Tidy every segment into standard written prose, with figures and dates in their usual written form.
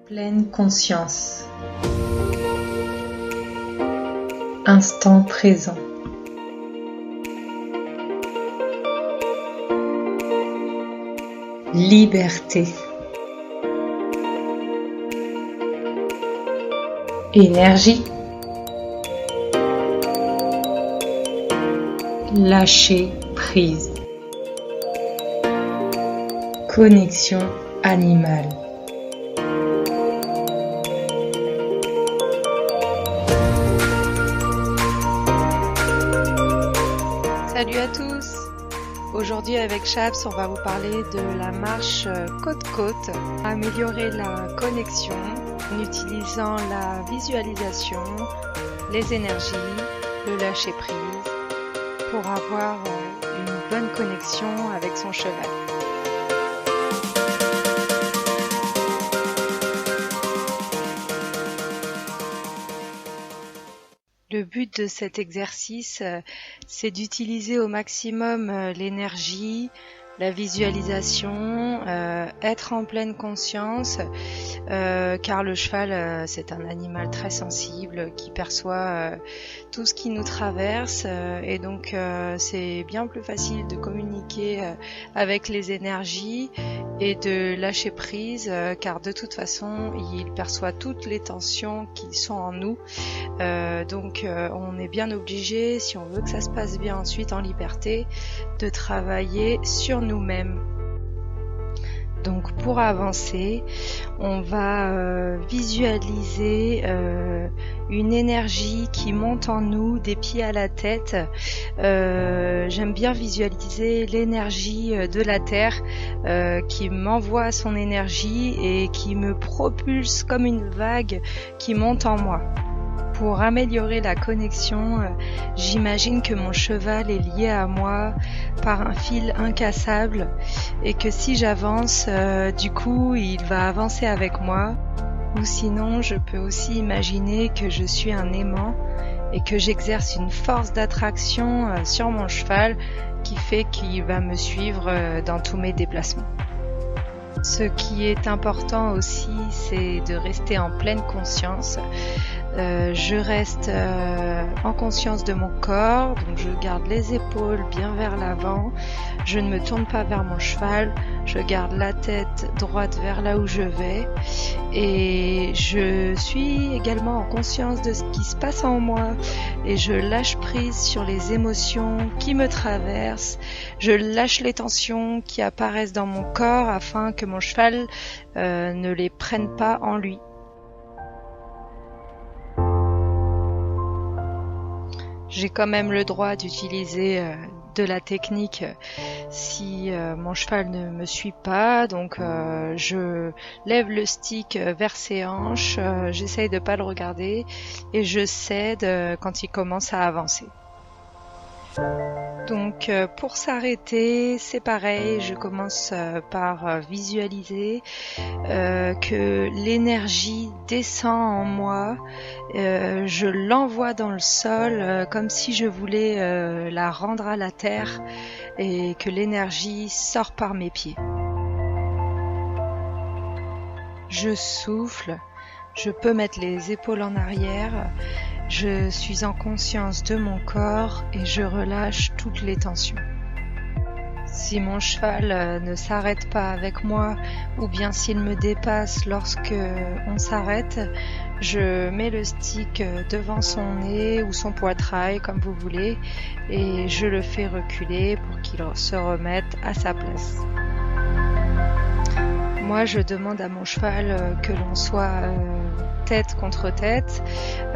Pleine conscience. Instant présent. Liberté. Énergie. Lâcher prise. Connexion animale. Salut à tous! Aujourd'hui avec Chaps, on va vous parler de la marche côte-côte, améliorer la connexion en utilisant la visualisation, les énergies, le lâcher-prise pour avoir une bonne connexion avec son cheval. Le but de cet exercice, c'est d'utiliser au maximum l'énergie, la visualisation, être en pleine conscience, car le cheval, c'est un animal très sensible qui perçoit tout ce qui nous traverse, et donc c'est bien plus facile de communiquer avec les énergies et de lâcher prise, car de toute façon, il perçoit toutes les tensions qui sont en nous. Donc on est bien obligé, si on veut que ça se passe bien ensuite en liberté, de travailler sur nous-mêmes. Donc pour avancer, on va visualiser une énergie qui monte en nous des pieds à la tête. J'aime bien visualiser l'énergie de la terre qui m'envoie son énergie et qui me propulse comme une vague qui monte en moi. Pour améliorer la connexion, j'imagine que mon cheval est lié à moi par un fil incassable et que si j'avance, du coup, il va avancer avec moi. Ou sinon, je peux aussi imaginer que je suis un aimant et que j'exerce une force d'attraction sur mon cheval qui fait qu'il va me suivre dans tous mes déplacements. Ce qui est important aussi, c'est de rester en pleine conscience. Je reste en conscience de mon corps, donc je garde les épaules bien vers l'avant, je ne me tourne pas vers mon cheval, je garde la tête droite vers là où je vais et je suis également en conscience de ce qui se passe en moi et je lâche prise sur les émotions qui me traversent, je lâche les tensions qui apparaissent dans mon corps afin que mon cheval ne les prenne pas en lui. J'ai quand même le droit d'utiliser de la technique si mon cheval ne me suit pas, donc je lève le stick vers ses hanches, j'essaye de pas le regarder et je cède quand il commence à avancer. Donc pour s'arrêter, c'est pareil, je commence par visualiser que l'énergie descend en moi, je l'envoie dans le sol comme si je voulais la rendre à la terre et que l'énergie sort par mes pieds. Je souffle, je peux mettre les épaules en arrière, je suis en conscience de mon corps et je relâche toutes les tensions. Si mon cheval ne s'arrête pas avec moi ou bien s'il me dépasse lorsque on s'arrête, je mets le stick devant son nez ou son poitrail comme vous voulez et je le fais reculer pour qu'il se remette à sa place. Moi, je demande à mon cheval que l'on soit tête contre tête.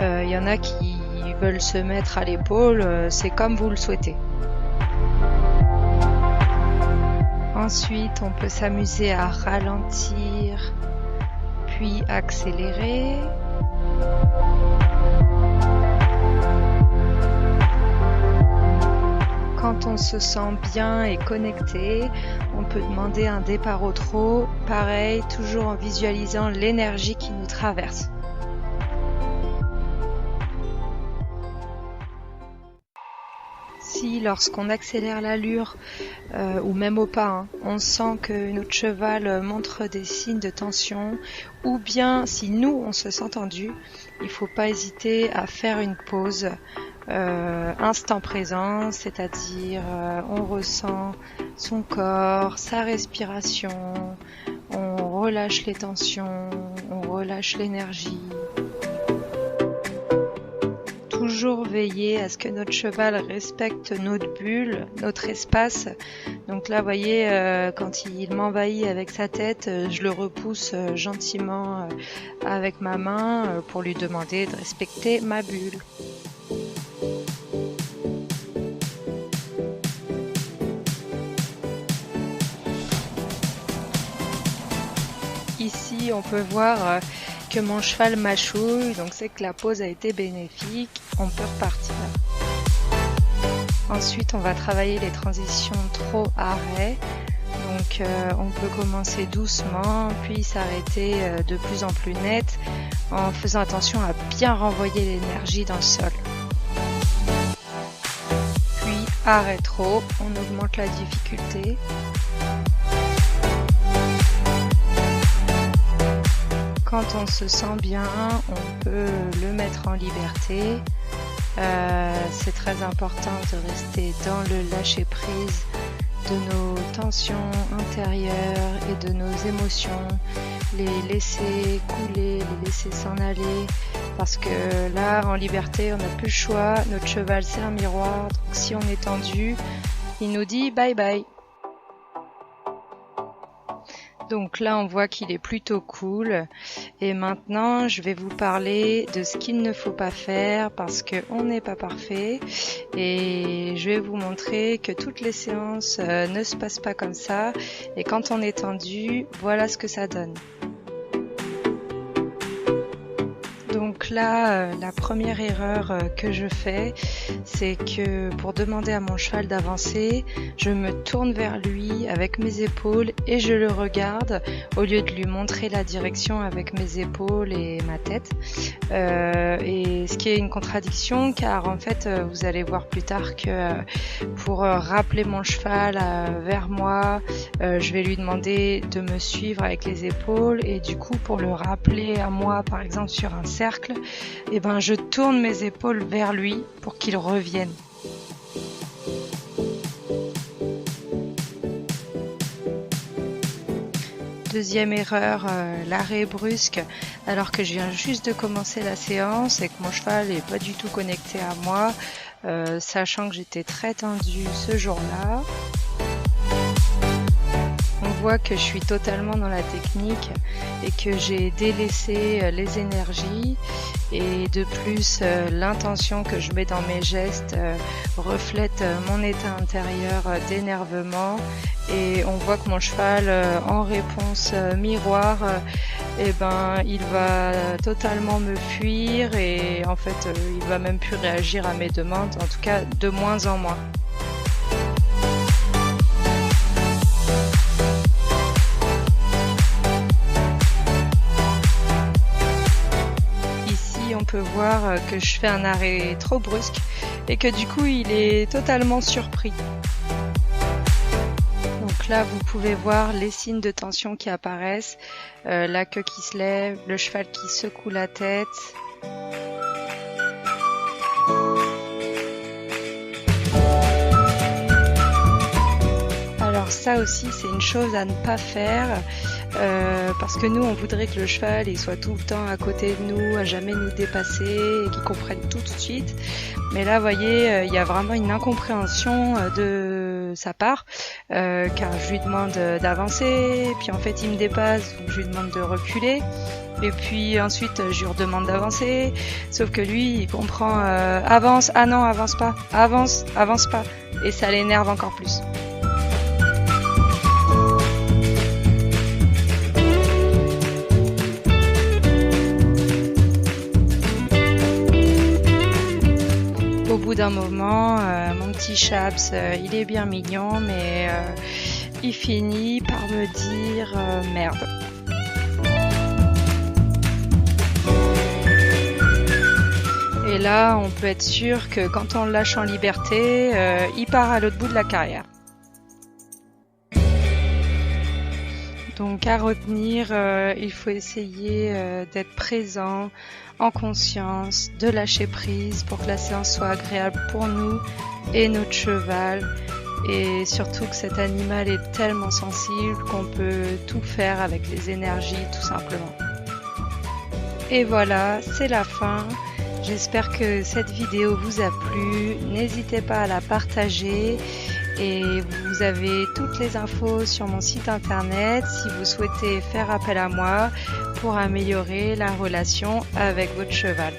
Il y en a qui veulent se mettre à l'épaule, c'est comme vous le souhaitez. Ensuite, on peut s'amuser à ralentir, puis accélérer. Quand on se sent bien et connecté, on peut demander un départ au trot, pareil, toujours en visualisant l'énergie qui nous traverse. Si si lorsqu'on accélère l'allure ou même au pas, on sent que notre cheval montre des signes de tension, ou bien si nous on se sent tendu, il faut pas hésiter à faire une pause instant présent, c'est-à-dire on ressent son corps, sa respiration, on relâche les tensions, on relâche l'énergie. Toujours veiller à ce que notre cheval respecte notre bulle, notre espace. Donc là, vous voyez, quand il m'envahit avec sa tête, je le repousse gentiment avec ma main pour lui demander de respecter ma bulle. Ici, on peut voir que mon cheval mâchouille, donc c'est que la pause a été bénéfique, on peut repartir. Ensuite, on va travailler les transitions trop-arrêt. Donc on peut commencer doucement, puis s'arrêter de plus en plus net, en faisant attention à bien renvoyer l'énergie dans le sol. Puis arrêt trop, on augmente la difficulté. Quand on se sent bien, on peut le mettre en liberté. C'est très important de rester dans le lâcher-prise de nos tensions intérieures et de nos émotions, les laisser couler, les laisser s'en aller, parce que là, en liberté, on n'a plus le choix. Notre cheval, c'est un miroir, donc si on est tendu, il nous dit bye bye. Donc là, on voit qu'il est plutôt cool. Et maintenant, je vais vous parler de ce qu'il ne faut pas faire parce qu'on n'est pas parfait. Et je vais vous montrer que toutes les séances ne se passent pas comme ça. Et quand on est tendu, voilà ce que ça donne. Donc là, la première erreur que je fais, c'est que pour demander à mon cheval d'avancer, je me tourne vers lui avec mes épaules et je le regarde au lieu de lui montrer la direction avec mes épaules et ma tête. Et ce qui est une contradiction, car en fait, vous allez voir plus tard que pour rappeler mon cheval vers moi, je vais lui demander de me suivre avec les épaules, et du coup, pour le rappeler à moi, par exemple sur un cercle, et ben je tourne mes épaules vers lui pour qu'il revienne. Deuxième erreur, l'arrêt brusque alors que je viens juste de commencer la séance et que mon cheval n'est pas du tout connecté à moi, sachant que j'étais très tendue ce jour-là. On voit que je suis totalement dans la technique et que j'ai délaissé les énergies, et de plus l'intention que je mets dans mes gestes reflète mon état intérieur d'énervement, et on voit que mon cheval en réponse miroir, il va totalement me fuir, et en fait il va même plus réagir à mes demandes, en tout cas de moins en moins. On peut voir que je fais un arrêt trop brusque et que du coup il est totalement surpris. Donc là vous pouvez voir les signes de tension qui apparaissent, la queue qui se lève, le cheval qui secoue la tête. Alors ça aussi c'est une chose à ne pas faire, parce que nous on voudrait que le cheval il soit tout le temps à côté de nous, à jamais nous dépasser, et qu'il comprenne tout de suite. Mais là vous voyez, il y a vraiment une incompréhension de sa part, car je lui demande d'avancer, puis en fait il me dépasse, donc je lui demande de reculer. Et puis ensuite je lui redemande d'avancer, sauf que lui il comprend avance, ah non avance pas, avance pas, et ça l'énerve encore plus. Au bout d'un moment, mon petit chaps, il est bien mignon, mais il finit par me dire merde. Et là, on peut être sûr que quand on le lâche en liberté, il part à l'autre bout de la carrière. Donc à retenir, il faut essayer d'être présent, en conscience, de lâcher prise pour que la séance soit agréable pour nous et notre cheval. Et surtout que cet animal est tellement sensible qu'on peut tout faire avec les énergies tout simplement. Et voilà, c'est la fin. J'espère que cette vidéo vous a plu. N'hésitez pas à la partager. Et vous avez toutes les infos sur mon site internet si vous souhaitez faire appel à moi pour améliorer la relation avec votre cheval.